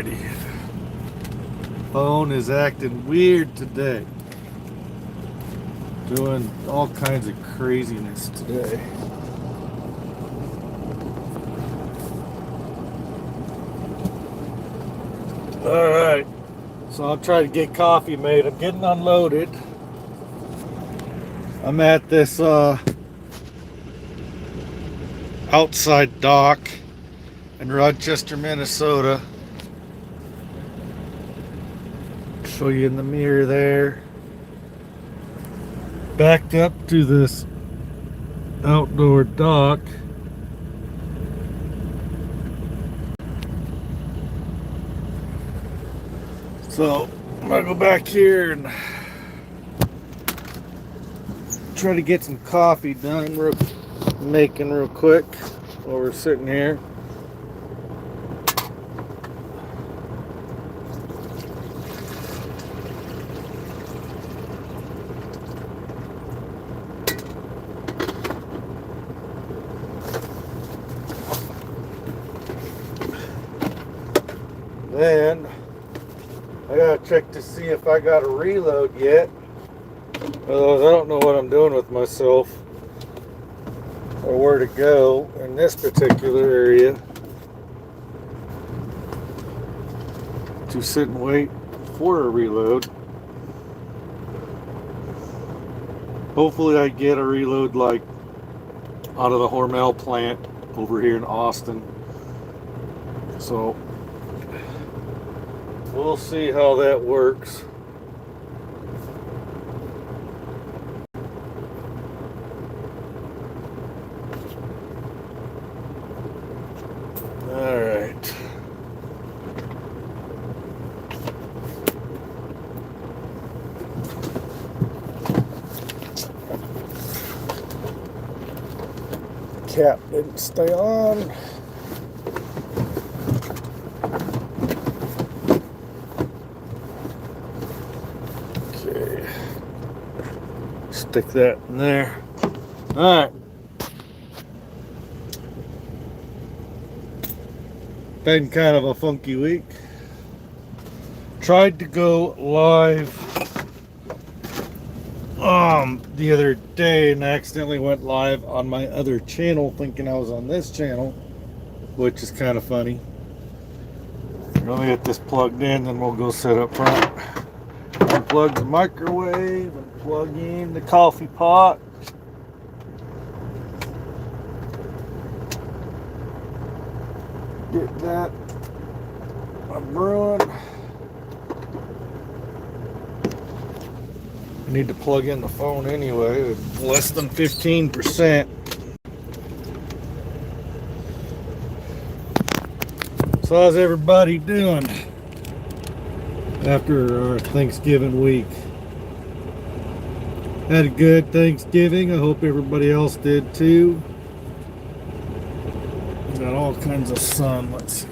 Alrighty. Phone is acting weird today. Doing all kinds of craziness today. Alright. So I'll try to get coffee made. I'm getting unloaded. I'm at this outside dock in Rochester, Minnesota. Show you in the mirror there. Backed up to this outdoor dock. So I'm gonna go back here and try to get some coffee done, making real quick while we're sitting here. Then I gotta check to see if I got a reload yet. Otherwise, I don't know what I'm doing with myself or where to go in this particular area to sit and wait for a reload. Hopefully I get a reload like out of the Hormel plant over here in Austin. So we'll see how that works. All right. Cap didn't stay on. Okay. Stick that in there. All right. Been kind of a funky week. Tried to go live the other day and accidentally went live on my other channel thinking I was on this channel, which is kind of funny. Let me get this plugged in, then we'll go set up front. Unplug the microwave and plug in the coffee pot. Get that brewing. I need to plug in the phone anyway. It's less than 15%. So how's everybody doing after our Thanksgiving week? Had a good Thanksgiving. I hope everybody else did too. Got all kinds of sun. Let's see.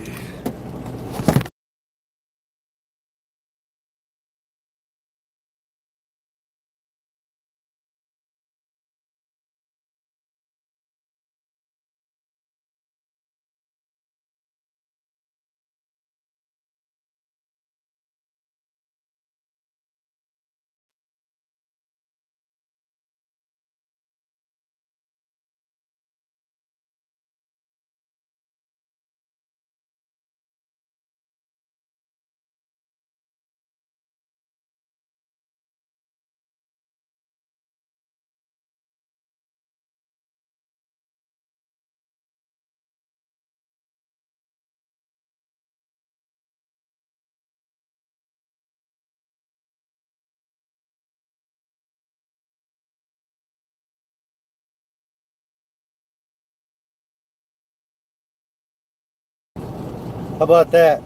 How about that?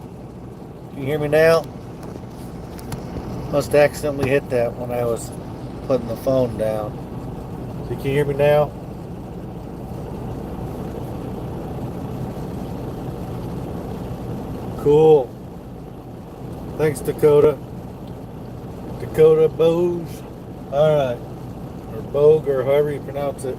Can you hear me now? Must have accidentally hit that when I was putting the phone down. So can you hear me now? Cool. Thanks, Dakota. Dakota Bogue. Alright. Or Bogue, or however you pronounce it.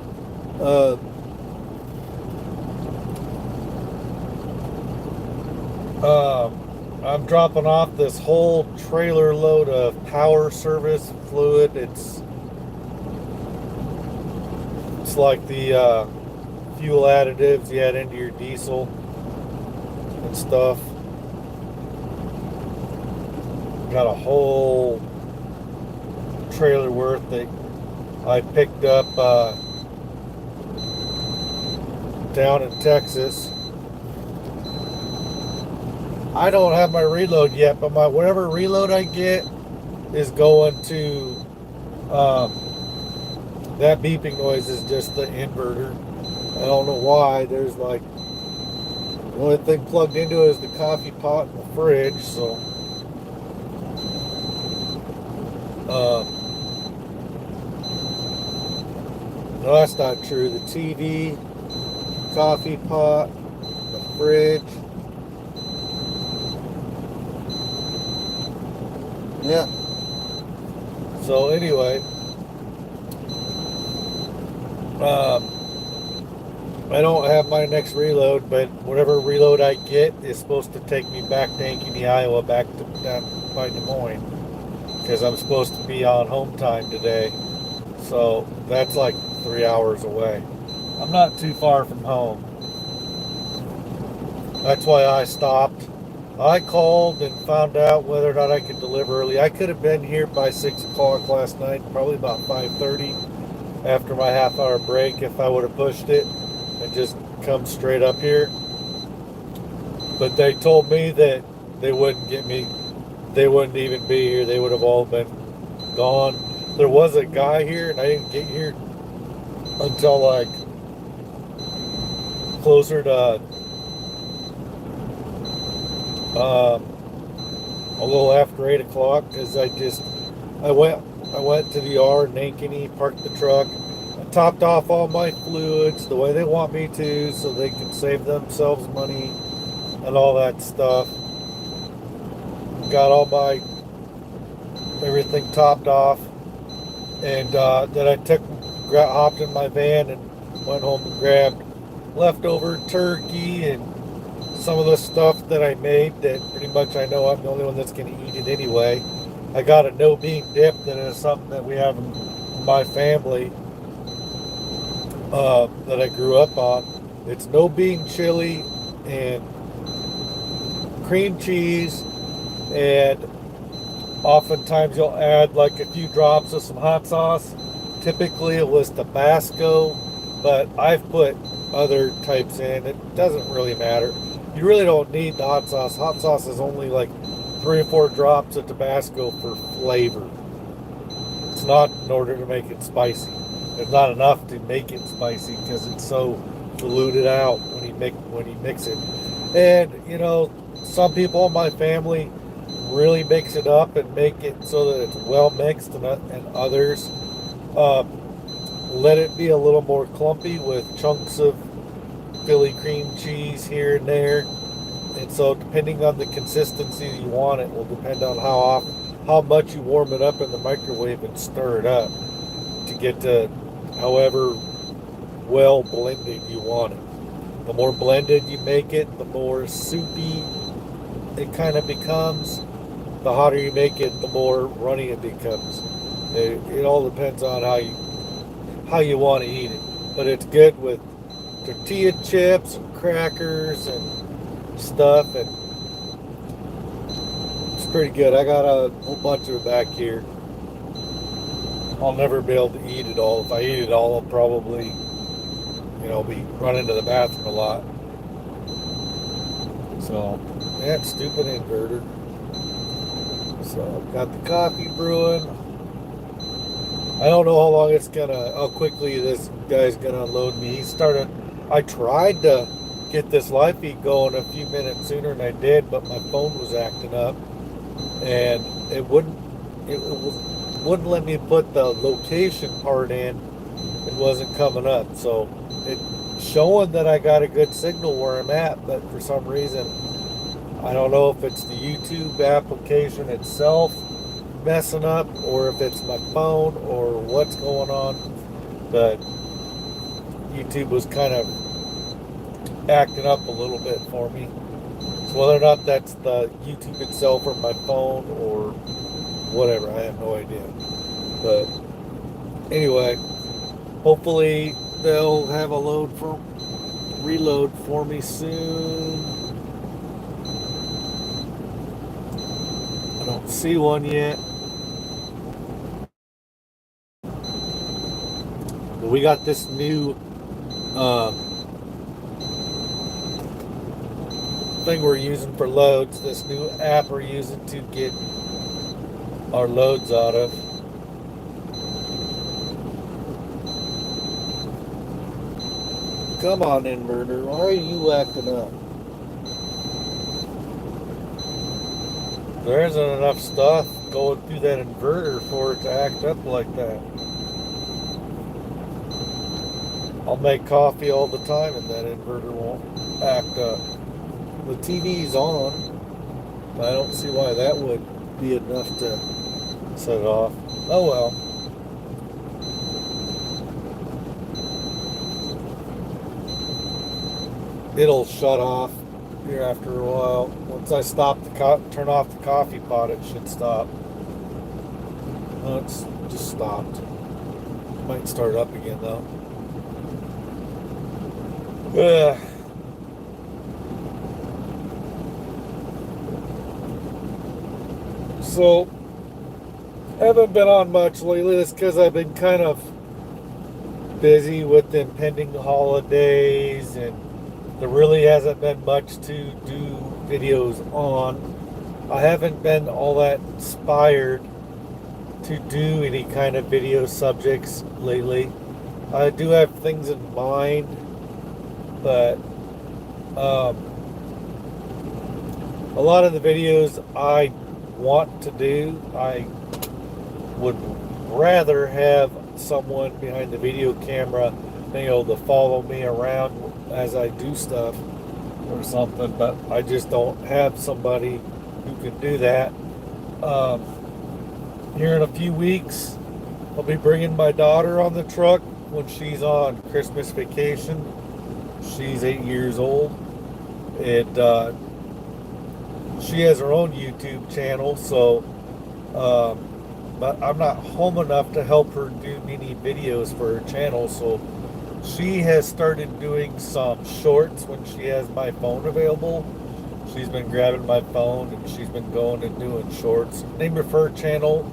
I'm dropping off this whole trailer load of power service fluid. It's like the fuel additives you add into your diesel and stuff. Got a whole trailer worth that I picked up down in Texas. I don't have my reload yet, but my whatever reload I get is going to that beeping noise is just the inverter. I don't know why. There's like the only thing plugged into it is the coffee pot in the fridge, so no, that's not true. The TV, coffee pot, the fridge. Yeah. So anyway, I don't have my next reload, but whatever reload I get is supposed to take me back to Ankeny, Iowa, back to down by Des Moines, because I'm supposed to be on home time today. So that's like 3 hours away. I'm not too far from home. That's why I stopped. I called and found out whether or not I could deliver early. I could have been here by 6 o'clock last night, probably about 5:30 after my half-hour break if I would have pushed it and just come straight up here. But they told me that they wouldn't get me. They wouldn't even be here. They would have all been gone. There was a guy here, and I didn't get here until like closer to a little after 8 o'clock, because I went to the yard in Ankeny, parked the truck, I topped off all my fluids the way they want me to, so they can save themselves money and all that stuff. Got all my everything topped off, and then I hopped in my van and went home and grabbed leftover turkey and some of the stuff that I made that pretty much I know I'm the only one that's going to eat it anyway. I got a no bean dip that is something that we have in my family that I grew up on. It's no bean chili and cream cheese, and oftentimes you'll add like a few drops of some hot sauce. Typically it was Tabasco, but I've put other types in. It doesn't really matter. You really don't need the hot sauce. Hot sauce is only like 3 or 4 drops of Tabasco for flavor. It's not in order to make it spicy. It's not enough to make it spicy because it's so diluted out when you mix it. And you know, some people in my family really mix it up and make it so that it's well mixed, and others let it be a little more clumpy with chunks of Philly cream cheese here and there. And so depending on the consistency you want, it will depend on how much you warm it up in the microwave and stir it up to get to however well blended you want it. The more blended you make it, the more soupy it kind of becomes. The hotter you make it, the more runny it becomes. It all depends on how you want to eat it. But it's good with tortilla chips and crackers and stuff, and it's pretty good. I got a whole bunch of it back here. I'll never be able to eat it all. If I eat it all, I'll probably, be running to the bathroom a lot. So, that stupid inverter. So, I've got the coffee brewing. I don't know how quickly this guy's gonna unload me. I tried to get this live feed going a few minutes sooner than I did, but my phone was acting up, and it wouldn't let me put the location part in. It wasn't coming up, so it's showing that I got a good signal where I'm at, but for some reason, I don't know if it's the YouTube application itself messing up, or if it's my phone, or what's going on, but YouTube was kind of acting up a little bit for me. Whether or not that's the YouTube itself or my phone or whatever, I have no idea. But anyway, hopefully they'll have a reload for me soon. I don't see one yet. But we got this new thing we're using for loads, this new app we're using to get our loads out of. Come on, inverter, why are you acting up? There isn't enough stuff going through that inverter for it to act up like that. I'll make coffee all the time and that inverter won't act up. The TV's on, but I don't see why that would be enough to set it off. Oh well. It'll shut off here after a while. Once I turn off the coffee pot, it should stop. No, it's just stopped. Might start up again though. Yeah. So, haven't been on much lately. That's because I've been kind of busy with the impending holidays, and there really hasn't been much to do videos on. I haven't been all that inspired to do any kind of video subjects lately. I do have things in mind, but a lot of the videos I want to do, I would rather have someone behind the video camera, to follow me around as I do stuff or something, but I just don't have somebody who can do that. Here in a few weeks, I'll be bringing my daughter on the truck when she's on Christmas vacation. She's 8 years old, and she has her own YouTube channel, so but I'm not home enough to help her do many videos for her channel, so she has started doing some shorts when she has my phone available. She's been grabbing my phone and she's been going and doing shorts. The name of her channel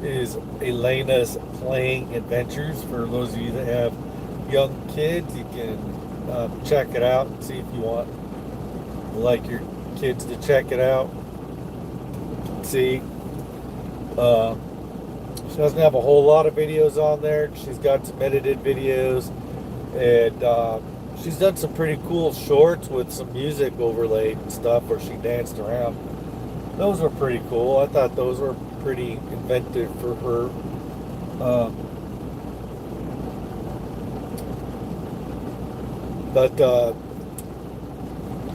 is Elena's Playing Adventures. For those of you that have young kids, you can check it out and see if you want like your kids to check it out. See, she doesn't have a whole lot of videos on there. She's got some edited videos, and she's done some pretty cool shorts with some music overlaid and stuff where she danced around. Those were pretty cool. I thought those were pretty inventive for her. But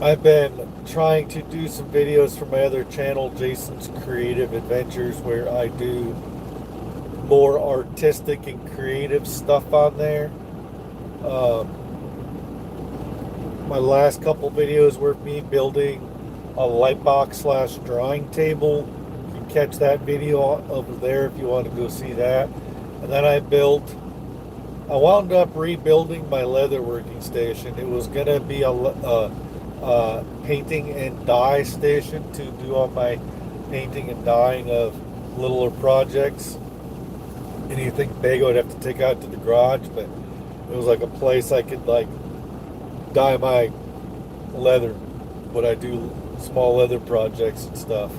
I've been trying to do some videos for my other channel, Jason's Creative Adventures, where I do more artistic and creative stuff on there. My last couple videos were me building a lightbox / drawing table. You can catch that video over there if you want to go see that. And then I wound up rebuilding my leather working station. It was going to be a painting and dye station to do all my painting and dyeing of littler projects. Anything big I would have to take out to the garage, but it was like a place I could like dye my leather when I do small leather projects and stuff.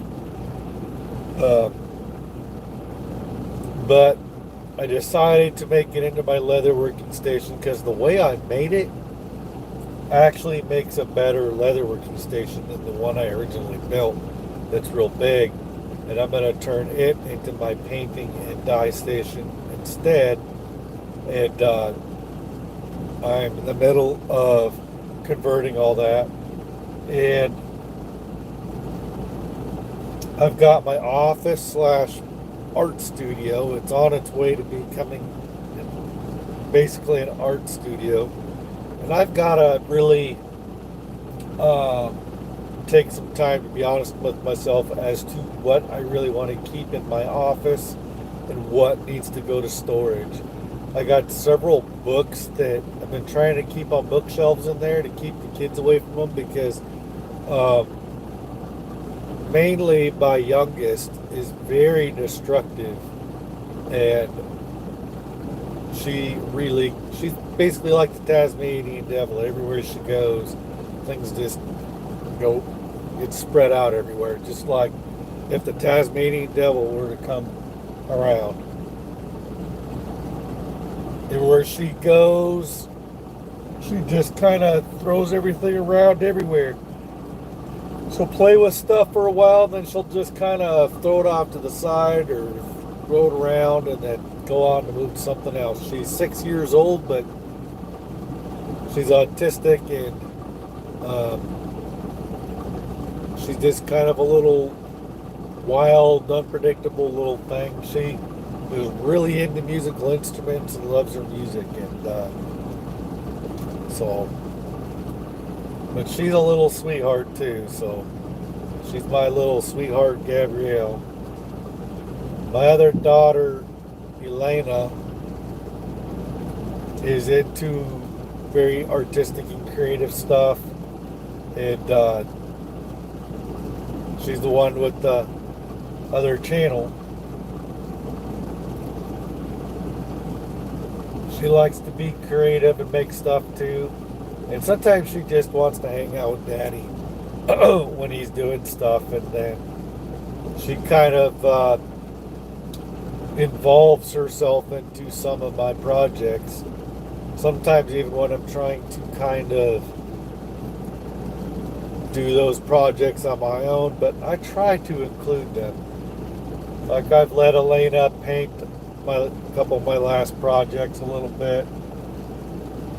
But I decided to make it into my leather working station because the way I made it actually makes a better leather working station than the one I originally built that's real big. And I'm going to turn it into my painting and dye station instead. And I'm in the middle of converting all that. And I've got my office / art studio. It's on its way to becoming basically an art studio. And I've got to really take some time to be honest with myself as to what I really want to keep in my office and what needs to go to storage. I got several books that I've been trying to keep on bookshelves in there to keep the kids away from them because mainly my youngest is very destructive, and she's basically like the Tasmanian devil. Everywhere she goes, things just go, get spread out everywhere, just like if the Tasmanian devil were to come around. Everywhere she goes, she just kind of throws everything around everywhere. She'll play with stuff for a while, then she'll just kind of throw it off to the side or throw it around and then go on to move to something else. She's 6 years old, but she's autistic, and she's just kind of a little wild, unpredictable little thing. She is really into musical instruments and loves her music, and but she's a little sweetheart too, so she's my little sweetheart Gabrielle. My other daughter, Elena, is into very artistic and creative stuff, and she's the one with the other channel. She likes to be creative and make stuff too. And sometimes she just wants to hang out with Daddy when he's doing stuff. And then she kind of involves herself into some of my projects. Sometimes even when I'm trying to kind of do those projects on my own. But I try to include them. Like I've let Elena paint a couple of my last projects a little bit.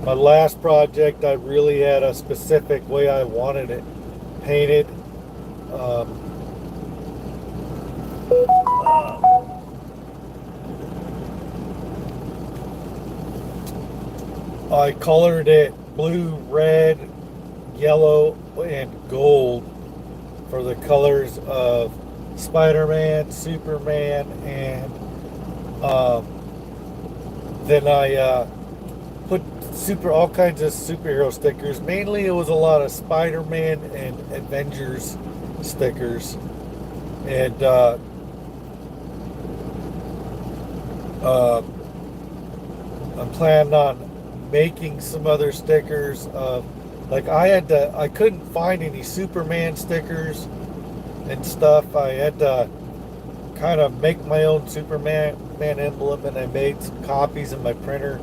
My last project, I really had a specific way I wanted it painted. I colored it blue, red, yellow, and gold for the colors of Spider-Man, Superman, and then I put all kinds of superhero stickers. Mainly it was a lot of Spider-Man and Avengers stickers, and I'm planning on making some other stickers. Like I couldn't find any Superman stickers and stuff. I had to kind of make my own Superman emblem, and I made some copies in my printer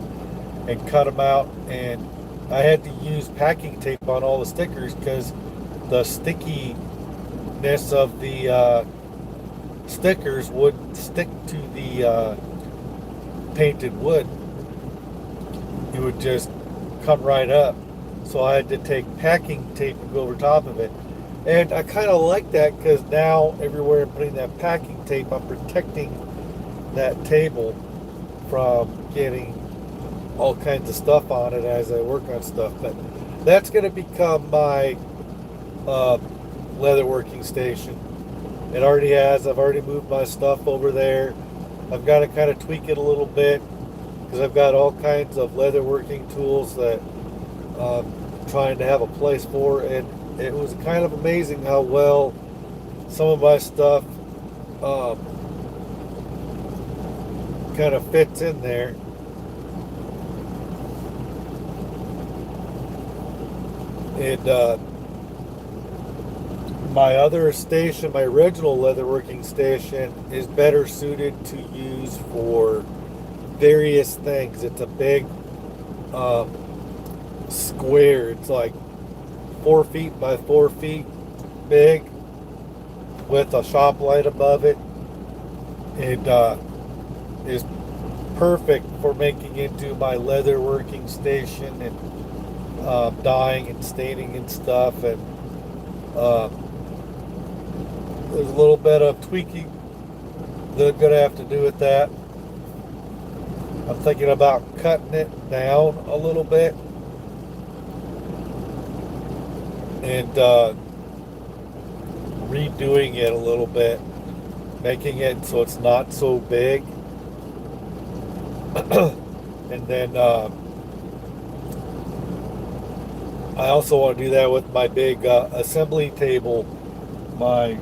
and cut them out, and I had to use packing tape on all the stickers because the stickiness of the stickers would stick to the painted wood. It would just come right up, so I had to take packing tape and go over top of it. And I kind of like that because now everywhere I'm putting that packing tape, I'm protecting that table from getting all kinds of stuff on it as I work on stuff. But that's going to become my leatherworking station. It already has. I've already moved my stuff over there. I've got to kind of tweak it a little bit because I've got all kinds of leatherworking tools that I'm trying to have a place for. And it was kind of amazing how well some of my stuff kind of fits in there. And my other station, my original leatherworking station, is better suited to use for various things. It's a big square. It's like 4 feet by 4 feet big with a shop light above it. It is perfect for making into my leatherworking station and dyeing and staining and stuff. And there's a little bit of tweaking that I'm going to have to do with that. I'm thinking about cutting it down a little bit and redoing it a little bit, making it so it's not so big. And then I also want to do that with my big assembly table, my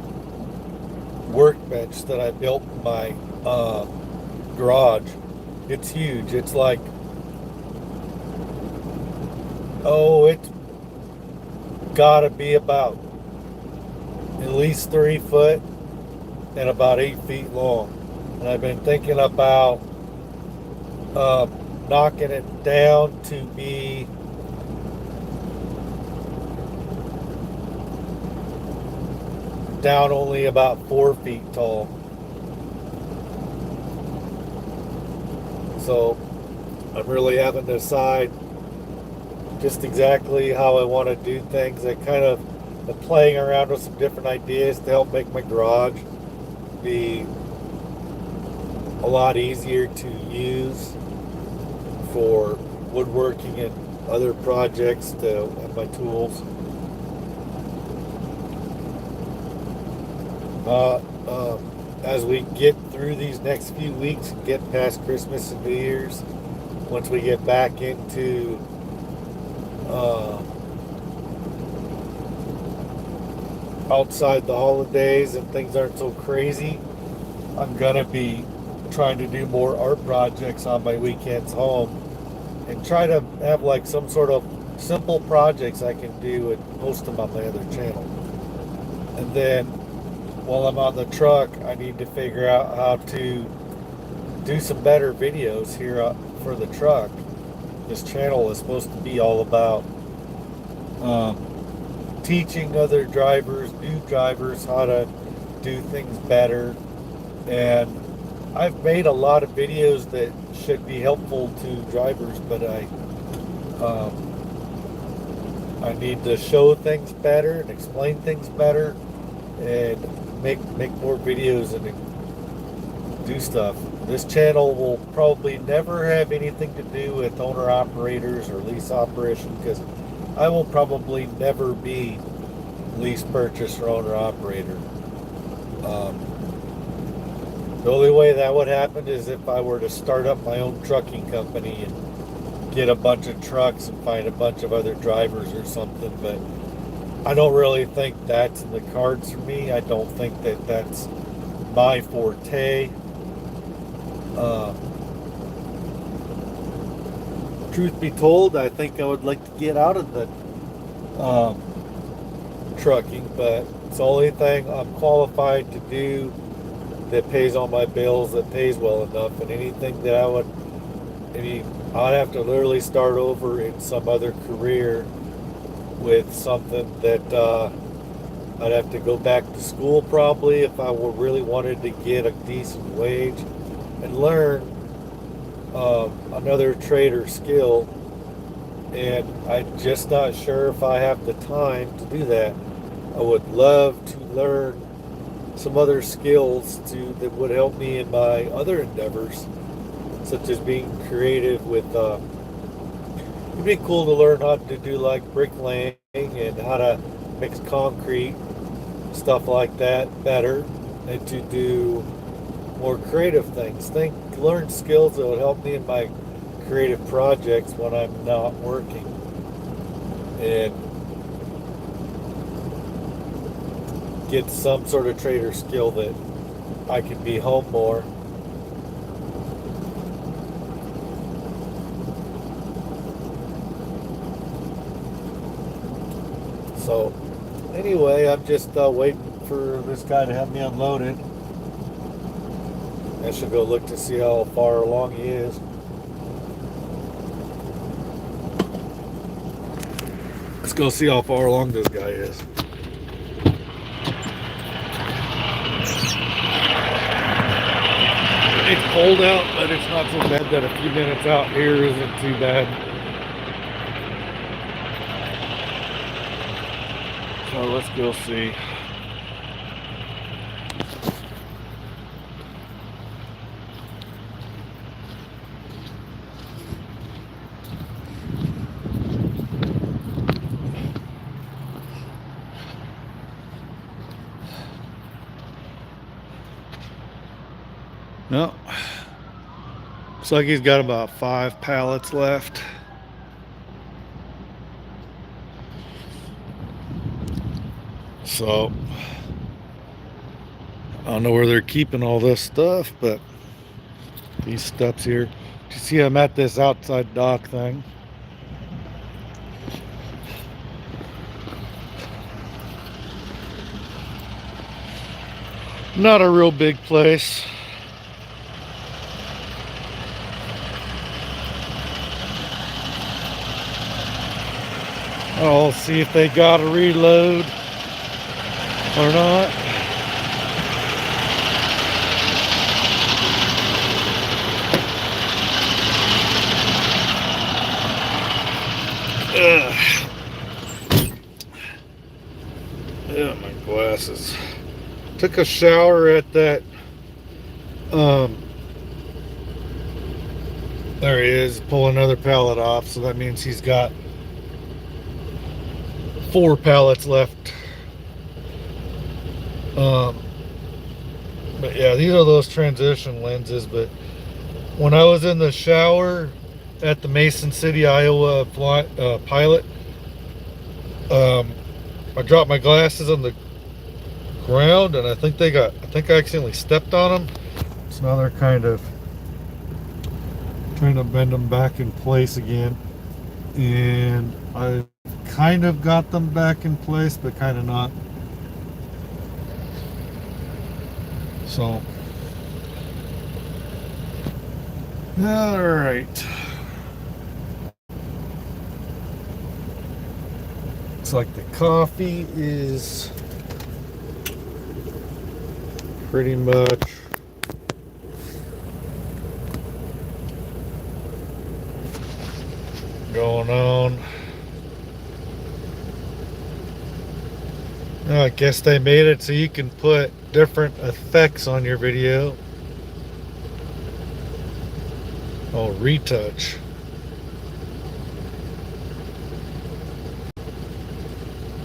workbench that I built in my garage. It's huge. It's like, oh, it's gotta be about at least 3 foot and about 8 feet long. And I've been thinking about knocking it down to be down only about 4 feet tall. So I'm really having to decide just exactly how I want to do things. I kind of am playing around with some different ideas to help make my garage be a lot easier to use for woodworking and other projects to have my tools. As we get through these next few weeks and get past Christmas and New Year's, once we get back into outside the holidays and things aren't so crazy, I'm gonna be trying to do more art projects on my weekends home and try to have like some sort of simple projects I can do and post them on my other channel. And then while I'm on the truck, I need to figure out how to do some better videos here for the truck. This channel is supposed to be all about teaching other drivers, new drivers, how to do things better. And I've made a lot of videos that should be helpful to drivers, but I need to show things better and explain things better and make more videos and do stuff. This channel will probably never have anything to do with owner operators or lease operation, because I will probably never be lease purchase or owner operator. The only way that would happen is if I were to start up my own trucking company and get a bunch of trucks and find a bunch of other drivers or something, but I don't really think that's in the cards for me. I don't think that that's my forte. Truth be told, I think I would like to get out of the trucking, but it's the only thing I'm qualified to do that pays all my bills, that pays well enough. And anything that I'd have to literally start over in some other career with something that I'd have to go back to school probably if I really wanted to get a decent wage and learn another trade or skill. And I'm just not sure if I have the time to do that. I would love to learn some other skills that would help me in my other endeavors, such as being creative with it'd be cool to learn how to do like bricklaying and how to mix concrete, stuff like that better, and to do more creative things. Learn skills that would help me in my creative projects when I'm not working. And get some sort of trade or skill that I can be home more. So anyway, I'm just waiting for this guy to have me unloaded. I should go look to see how far along he is. Let's go see how far along this guy is. It's cold out, but it's not so bad that a few minutes out here isn't too bad. So let's go see. No, looks like he's got about 5 pallets left. So I don't know where they're keeping all this stuff, but these steps here. You see, I'm at this outside dock thing. Not a real big place. I'll see if they got to reload or not. Ugh. Yeah, my glasses. Took a shower at that. There he is. Pull another pallet off, so that means he's got 4 pallets left. But yeah, these are those transition lenses. But when I was in the shower at the Mason City, Iowa pilot, I dropped my glasses on the ground, and I think I accidentally stepped on them. So now they're kind of trying to bend them back in place again, and I kind of got them back in place, but kind of not. So, all right. Looks like the coffee is pretty much going on. I guess they made it so you can put different effects on your video. Oh, retouch.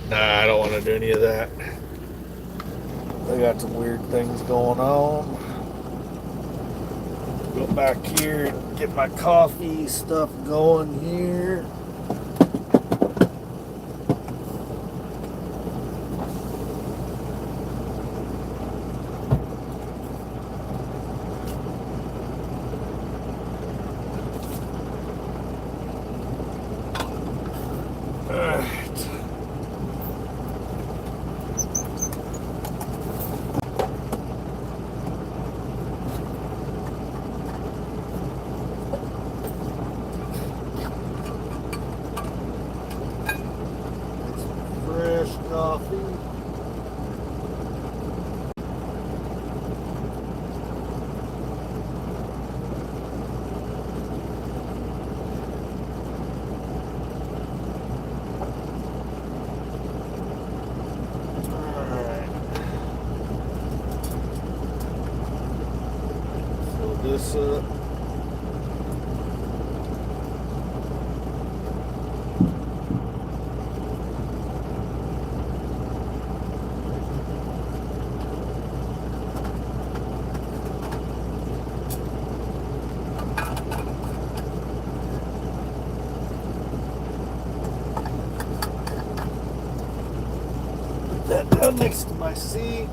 Nah, I don't want to do any of that. They got some weird things going on. Go back here and get my coffee stuff going here. Coffee. Alright. Fill this up. That down next to my seat.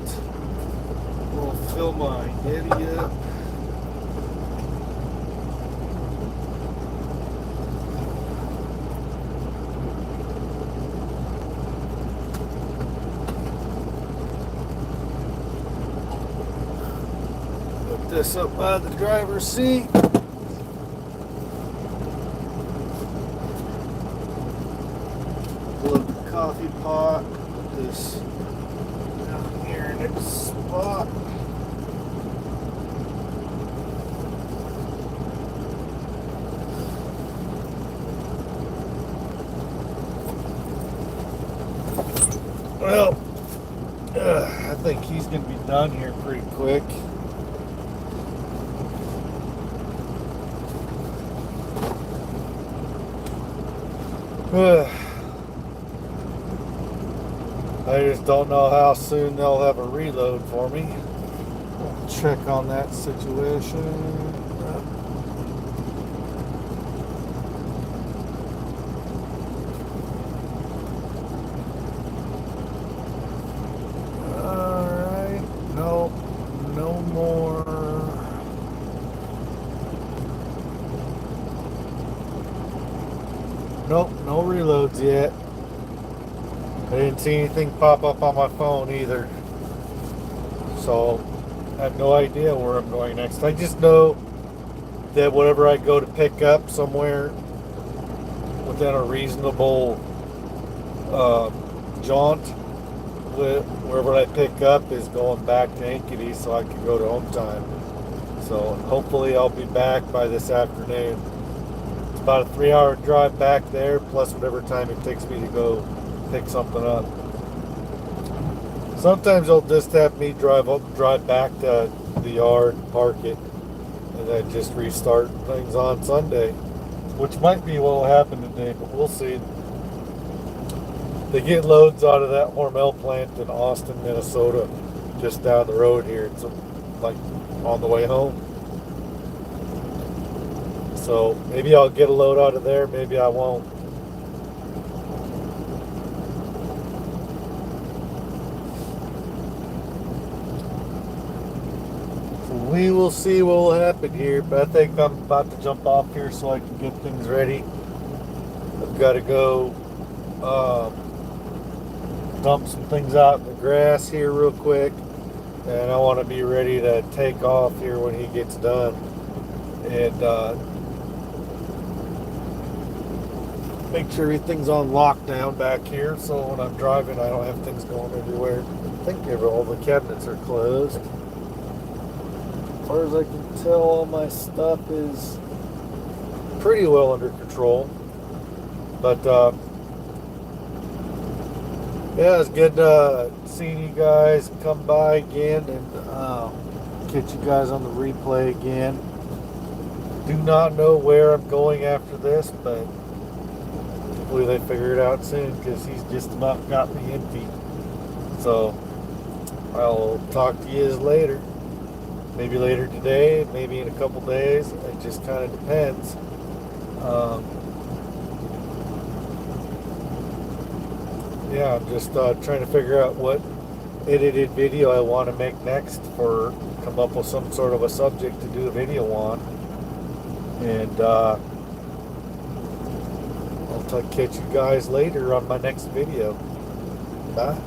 We'll fill my Yeti up. Put this up by the driver's seat. Plug the coffee pot. Put this down here in its spot. Well, I think he's going to be done here pretty quick. I just don't know how soon they'll have a reload for me. We'll check on that situation. Alright, nope, no more. Nope, no reloads yet. I didn't see anything pop up on my phone either. So I have no idea where I'm going next. I just know that whatever I go to pick up somewhere within a reasonable jaunt, wherever I pick up is going back to Ankeny so I can go to home time. So hopefully I'll be back by this afternoon. It's about a 3-hour drive back there, plus whatever time it takes me to go pick something up. Sometimes they'll just have me drive back to the yard, park it, and then just restart things on Sunday, which might be what will happen today, but we'll see. They get loads out of that Hormel plant in Austin, Minnesota, just down the road here. It's like on the way home. So maybe I'll get a load out of there, maybe I won't. So we will see what will happen here, but I think I'm about to jump off here so I can get things ready. I've got to go dump some things out in the grass here real quick, and I want to be ready to take off here when he gets done, and make sure everything's on lockdown back here so when I'm driving I don't have things going everywhere. I think all the cabinets are closed. As far as I can tell, all my stuff is pretty well under control, but yeah, it's good seeing you guys come by again and catch you guys on the replay again. Do not know where I'm going after this, but hopefully they figure it out soon because he's just about got me empty. So I'll talk to you later. Maybe later today, maybe in a couple days. It just kind of depends. Yeah, I'm just trying to figure out what edited video I want to make next, for come up with some sort of a subject to do a video on, and I'll catch you guys later on my next video. Bye.